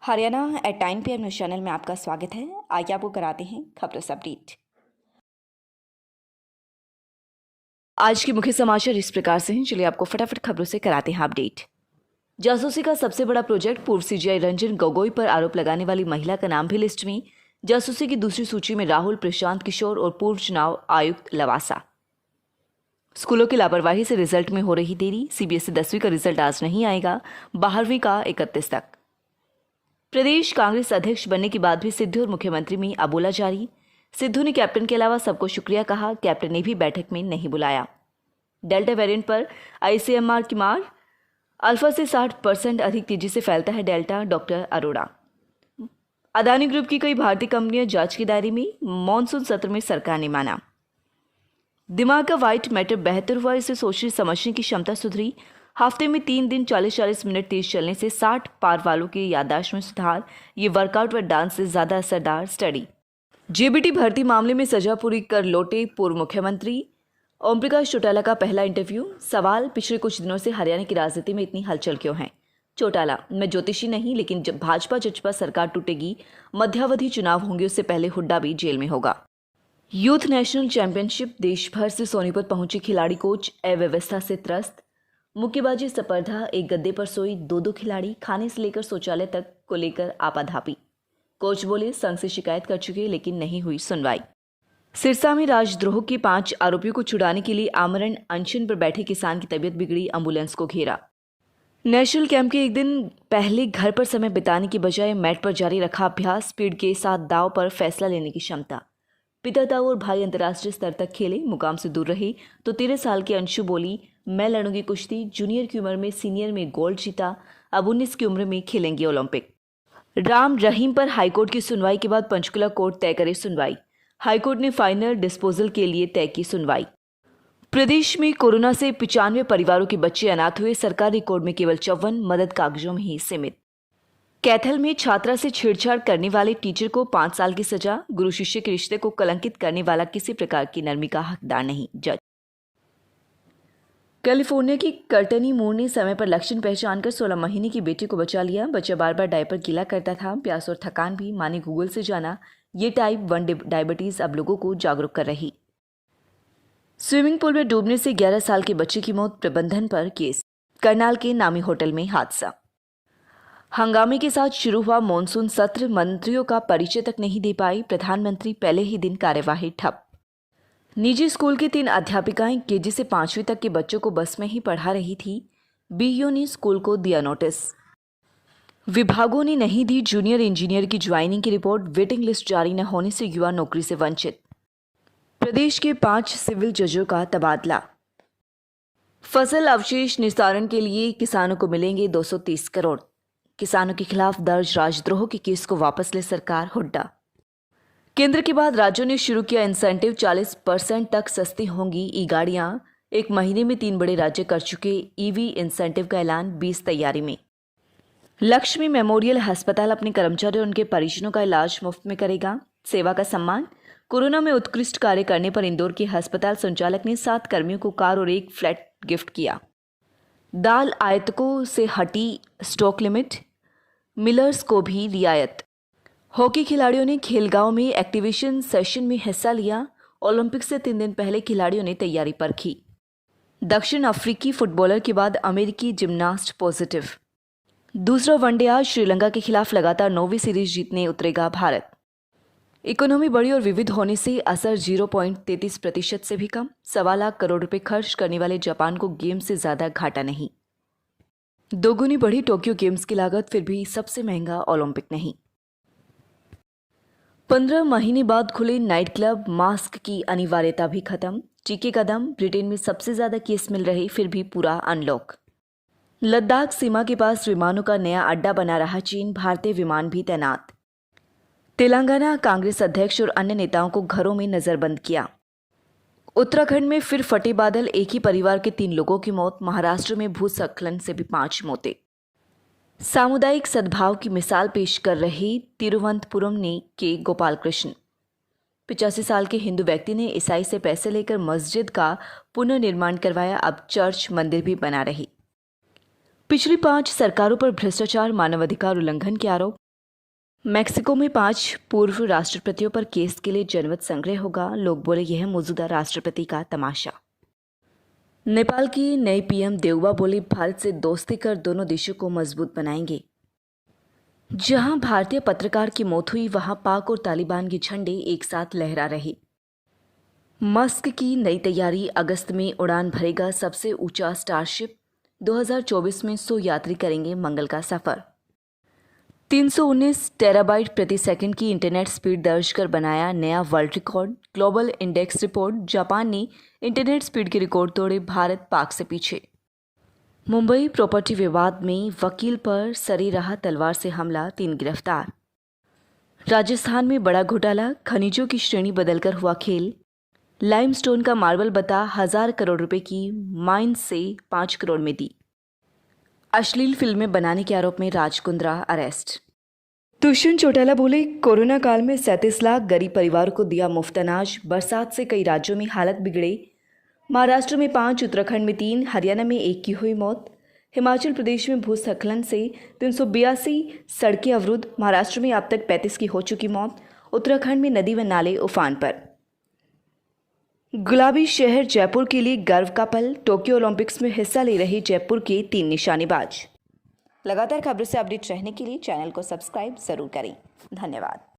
Haryana at 9 PM news channel में आपका स्वागत है। आइए आपको कराते हैं खबरों से अपडेट। आज के मुख्य समाचार इस प्रकार से हैं, चलिए आपको फटाफट खबरों से कराते हैं अपडेट। जासूसी का सबसे बड़ा प्रोजेक्ट पूर्व सीजीआई रंजन गोगोई पर आरोप लगाने वाली महिला का नाम भी लिस्ट में। जासूसी की दूसरी सूची में राहुल, प्रशांत किशोर और पूर्व चुनाव आयुक्त लवासा। स्कूलों की लापरवाही से रिजल्ट में हो रही देरी। सीबीएसई 10वीं का रिजल्ट आज नहीं आएगा, 12वीं का 31 तक। प्रदेश कांग्रेस अध्यक्ष बनने के बाद भी सिद्धू और मुख्यमंत्री में अबोला जारी। सिद्धू ने कैप्टन के अलावा सबको शुक्रिया कहा, कैप्टन ने भी बैठक में नहीं बुलाया। डेल्टा वेरिएंट पर आईसीएमआर की मार, अल्फा से 60% अधिक तेजी से फैलता है delta, doctor Arora. Adani group की कई भारतीय कंपनियां जांच के दायरे में, मॉनसून सत्र में सरकार ने माना। दिमाग का व्हाइट मैटर बेहतर हुआ, इसे सोचने समझने की क्षमता सुधरी। हफ्ते में 3 दिन 40-40 मिनट तेज चलने से 60 पार वालों की याददाश्त में सुधार। ये वर्कआउट व डांस से ज्यादा असरदार स्टडी। जेबीटी भर्ती मामले में सजा पूरी कर लौटे पूर्व मुख्यमंत्री ओम प्रकाश चौटाला का पहला इंटरव्यू। सवाल, पिछले कुछ दिनों से हरियाणा की राजनीति में इतनी हलचल क्यों है? चौटाला, मैं ज्योतिषी नहीं, लेकिन जब भाजपा जजपा सरकार टूटेगी, मध्यावधि चुनाव होंगे, उससे पहले हुड्डा भी जेल में होगा। यूथ नेशनल चैंपियनशिप, देश भर से सोनीपत पहुंचे खिलाड़ी कोच अव्यवस्था से त्रस्त। मुक्केबाजी स्पर्धा, एक गद्दे पर सोई 2-2 खिलाड़ी, खाने से लेकर शौचालय तक को लेकर आपाधापी। कोच बोले संघ से शिकायत कर चुके, लेकिन नहीं हुई सुनवाई। सिरसा में राजद्रोह के 5 आरोपियों को छुड़ाने के लिए आमरण अनशन पर बैठे किसान की तबीयत बिगड़ी, एम्बुलेंस को घेरा। नेशनल कैंप के एक दिन पहले घर पर समय बिताने की बजाय मैट पर जारी रखा अभ्यास। स्पीड के साथ दाव पर फैसला लेने की क्षमता। पिता ताऊ और भाई अंतर्राष्ट्रीय स्तर तक खेले, मुकाम से दूर रहे तो 13 साल की अंशु बोली, मैं लड़ूंगी कुश्ती। जूनियर की उम्र में सीनियर में गोल्ड जीता, अब 19 की उम्र में खेलेंगे ओलंपिक। राम रहीम पर हाईकोर्ट की सुनवाई के बाद पंचकुला कोर्ट तय करे सुनवाई। हाईकोर्ट ने फाइनल डिस्पोजल के लिए तय की सुनवाई। प्रदेश में कोरोना से 95 परिवारों के बच्चे अनाथ हुए, सरकारी रिकॉर्ड में केवल 54, मदद कागजों में ही सीमित। कैथल में छात्रा से छेड़छाड़ करने वाले टीचर को 5 साल की सजा। गुरु शिष्य के रिश्ते को कलंकित करने वाला किसी प्रकार की नरमी का हकदार नहीं, जज। कैलिफोर्निया की कर्टनी मूर ने समय पर लक्षण पहचानकर 16 महीने की बेटी को बचा लिया। बच्चा बार बार डायपर गीला करता था, प्यास और थकान भी, मां ने गूगल से जाना। ये टाइप 1 डायबिटीज अब लोगों को जागरूक कर रही। स्विमिंग पूल में डूबने से 11 साल के बच्चे की मौत, प्रबंधन पर केस। करनाल के नामी होटल में हादसा। हंगामे के साथ शुरू हुआ मॉनसून सत्र, मंत्रियों का परिचय तक नहीं दे पाई प्रधानमंत्री, पहले ही दिन कार्यवाही ठप। निजी स्कूल की 3 अध्यापिकाएं केजी से 5वीं तक के बच्चों को बस में ही पढ़ा रही थी। बीईओ ने स्कूल को दिया नोटिस। विभागों ने नहीं दी जूनियर इंजीनियर की ज्वाइनिंग की रिपोर्ट, वेटिंग लिस्ट जारी न होने से युवा नौकरी से वंचित। प्रदेश के 5 सिविल जजों का तबादला। फसल अवशेष निस्तारण के लिए किसानों को मिलेंगे 230 करोड़। किसानों के खिलाफ दर्ज राजद्रोह के केस को वापस ले सरकार, हुड्डा। केंद्र के बाद राज्यों ने शुरू किया इंसेंटिव, 40% तक सस्ती होंगी ई गाड़ियां। 1 महीने में 3 बड़े राज्य कर चुके ईवी इंसेंटिव का ऐलान, 20 तैयारी में। लक्ष्मी मेमोरियल अस्पताल अपने कर्मचारियों और उनके परिजनों का इलाज मुफ्त में करेगा, सेवा का सम्मान। कोरोना में उत्कृष्ट कार्य करने पर इंदौर के अस्पताल संचालक ने 7 कर्मियों को कार और 1 फ्लैट गिफ्ट किया। दाल आयातकों से हटी स्टॉक लिमिट, मिलर्स को भी रियायत। हॉकी खिलाड़ियों ने खेलगांव में एक्टिवेशन सेशन में हिस्सा लिया। ओलंपिक से 3 दिन पहले खिलाड़ियों ने तैयारी परखी। दक्षिण अफ्रीकी फुटबॉलर के बाद अमेरिकी जिम्नास्ट पॉजिटिव। दूसरा वनडे आज श्रीलंका के खिलाफ लगातार 9वीं सीरीज जीतने उतरेगा भारत। इकोनॉमी बड़ी और विविध होने से असर 0.33% से भी कम। 1.25 लाख करोड़ रुपए खर्च करने वाले जापान को गेम से ज्यादा घाटा नहीं। दोगुनी बढ़ी टोक्यो गेम्स की लागत, फिर भी सबसे महंगा ओलंपिक नहीं। 15 महीने बाद खुले नाइट क्लब, मास्क की अनिवार्यता भी खत्म। टीके का दम, ब्रिटेन में सबसे ज्यादा केस मिल रहे, फिर भी पूरा अनलॉक। लद्दाख सीमा के पास विमानों का नया अड्डा बना रहा चीन, भारतीय विमान भी तैनात। तेलंगाना कांग्रेस अध्यक्ष और अन्य नेताओं को घरों में नजरबंद किया। उत्तराखंड में फिर फटे बादल, एक ही परिवार के 3 लोगों की मौत। महाराष्ट्र में भूस्खलन से भी 5 मौतें। सामुदायिक सद्भाव की मिसाल पेश कर रहे तिरुवनंतपुरम के गोपाल कृष्ण। 85 साल के हिंदू व्यक्ति ने ईसाई से पैसे लेकर मस्जिद का पुनर्निर्माण करवाया, अब चर्च मंदिर भी बना रही। पिछली 5 सरकारों पर भ्रष्टाचार, मानवाधिकार उल्लंघन के आरोप। मेक्सिको में 5 पूर्व राष्ट्रपतियों पर केस के लिए जनमत संग्रह होगा। लोग बोले यह मौजूदा राष्ट्रपति का तमाशा। नेपाल की नई पीएम देउबा बोली भारत से दोस्ती कर दोनों देशों को मजबूत बनाएंगे। जहां भारतीय पत्रकार की मौत हुई वहां पाक और तालिबान के झंडे एक साथ लहरा रहे। मस्क की नई तैयारी, अगस्त में उड़ान भरेगा सबसे ऊंचा स्टारशिप। 2024 में 100 यात्री करेंगे मंगल का सफर। 319 टेराबाइट प्रति सेकंड की इंटरनेट स्पीड दर्ज कर बनाया नया world record. Global index report, Japan ने इंटरनेट स्पीड के रिकॉर्ड तोड़े, भारत पाक से पीछे। मुंबई प्रॉपर्टी विवाद में वकील पर सरी रहा तलवार से हमला, 3 गिरफ्तार। राजस्थान में बड़ा घोटाला, खनिजों की श्रेणी बदलकर हुआ खेल। लाइमस्टोन का मार्बल बता 1000 करोड़ रुपए की माइन से 5 करोड़ में दी। अश्लील फिल्में बनाने के आरोप में राज कुंद्रा अरेस्ट। दुष्यंत चौटाला बोले कोरोना काल में 37 लाख गरीब परिवारों को दिया मुफ्त अनाज। बरसात से कई राज्यों में हालत बिगड़े। महाराष्ट्र में 5, उत्तराखंड में 3, हरियाणा में 1 की हुई मौत। हिमाचल प्रदेश में भूस्खलन से 382 सड़कें अवरुद्ध। महाराष्ट्र में अब तक 35 की हो चुकी मौत। उत्तराखंड में नदी व नाले उफान पर। गुलाबी शहर जयपुर के लिए गर्व का पल। टोक्यो ओलंपिक्स में हिस्सा ले रहे जयपुर के 3 निशानेबाज। लगातार खबरों से अपडेट रहने के लिए चैनल को सब्सक्राइब जरूर करें। धन्यवाद।